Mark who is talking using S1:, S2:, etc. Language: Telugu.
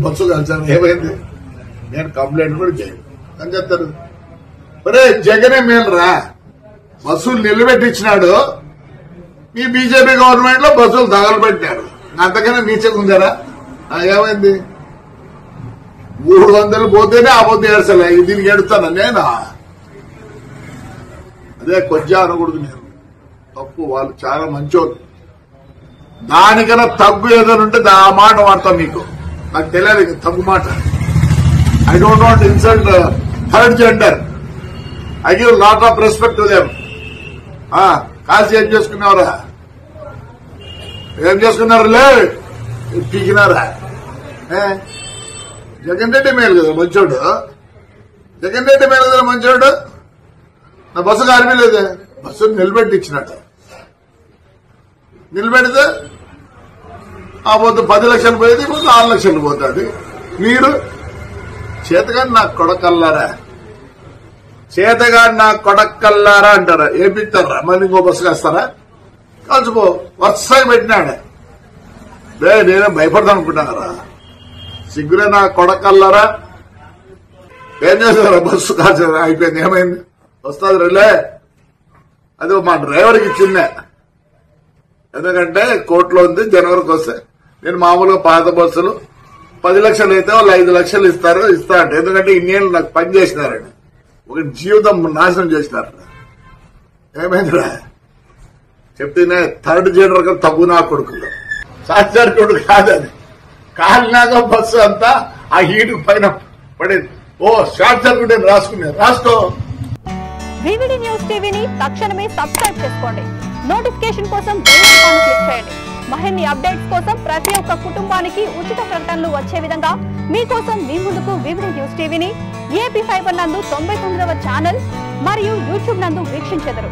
S1: బస్సు కలిసాను ఏమైంది, నేను కంప్లైంట్ కూడా చేయను అని చెప్తారు. ఒరే జగనే మేలురా, బస్సులు నిలబెట్టించినాడు, మీ బీజేపీ గవర్నమెంట్ లో బస్సులు తగలబెట్టాడు, అంతకన్నా నీచగా ఉందారా? ఏమైంది, 300 పోతేనే ఆ పొద్దు ఏడ్చలే, దీనికి ఏడుస్తాను నేనా? అదే కొంచెం అనకూడదు, నేను తప్పు, వాళ్ళు చాలా మంచోళ్ళు. దానికన్నా తగ్గు ఏదైనా ఉంటే ఆ మాట వాడతాం, మీకు నాకు తెలియదు తగ్గు మాట. I don't want insult third gender, I give lot of respect to them. కాల్సి ఏం చేసుకున్నారా, ఏం చేసుకున్నారులే, పీకినారా? జగన్ రెడ్డి మేలు కదా మంచోడు, జగన్ రెడ్డి మేలు కదా మంచోడు. నా బస్సు కారిపోలేదు, బస్సు నిలబెట్టి ఇచ్చినట్టు, నిలబెడితే ఆ పొద్దు 10 లక్షలు పోయేది, ఇప్పుడు 4 లక్షలు పోతుంది. మీరు చేతగాని నాకు కొడకల్లారా, చేతగాని నాకు కొడకల్లారా అంటారా? ఏపిస్తారా? మళ్ళీ ఇంకో బస్సు కాస్తారా? కలిసిపో, వరుసగా పెట్టినాడు. నేనే భయపడతాను అనుకుంటున్నారా? సిగ్గురే నా కొడకల్లారా. ఏం చేస్తారా? బస్సు కాల్చా అయిపోయింది, ఏమైంది, వస్తుంది రిలే. అది మా డ్రైవర్కి ఇచ్చిందే, ఎందుకంటే కోర్టులో ఉంది, జనవరికి వస్తాయి. నేను మామూలుగా పాత బస్సులు 10 లక్షలు అయితే వాళ్ళు 5 లక్షలు ఇస్తా అంటే, ఎందుకంటే ఇన్నేళ్ళు నాకు పని చేసినారండి, ఒక జీవితం నాశనం చేసినారు. ఏమైందిరా చెప్తేనే థర్డ్ జెండర్ గా తగ్గు నా కొడుకులు, సాక్షార్ కొడుకు కాదని కాలినాక బస్సు అంతా ఆ హీటు పైన పడేది. ఓ షార్ట్ సర్క్యూట్ అని రాసుకో.
S2: వివిడి న్యూస్ టీవీని తక్షణమే సబ్స్క్రైబ్ చేసుకోండి. నోటిఫికేషన్ కోసం బెల్ ఐకాన్ క్లిక్ చేయండి. మరిన్ని అప్డేట్స్ కోసం ప్రతి ఒక్క కుటుంబానికి ఉచిత ప్రకటనలు వచ్చే విధంగా మీకోసం మీ ముందుకు వివిడి న్యూస్ టీవీని ఏపీ ఫైబర్ నందు 99వ ఛానల్ మరియు యూట్యూబ్ నందు వీక్షించెదరు.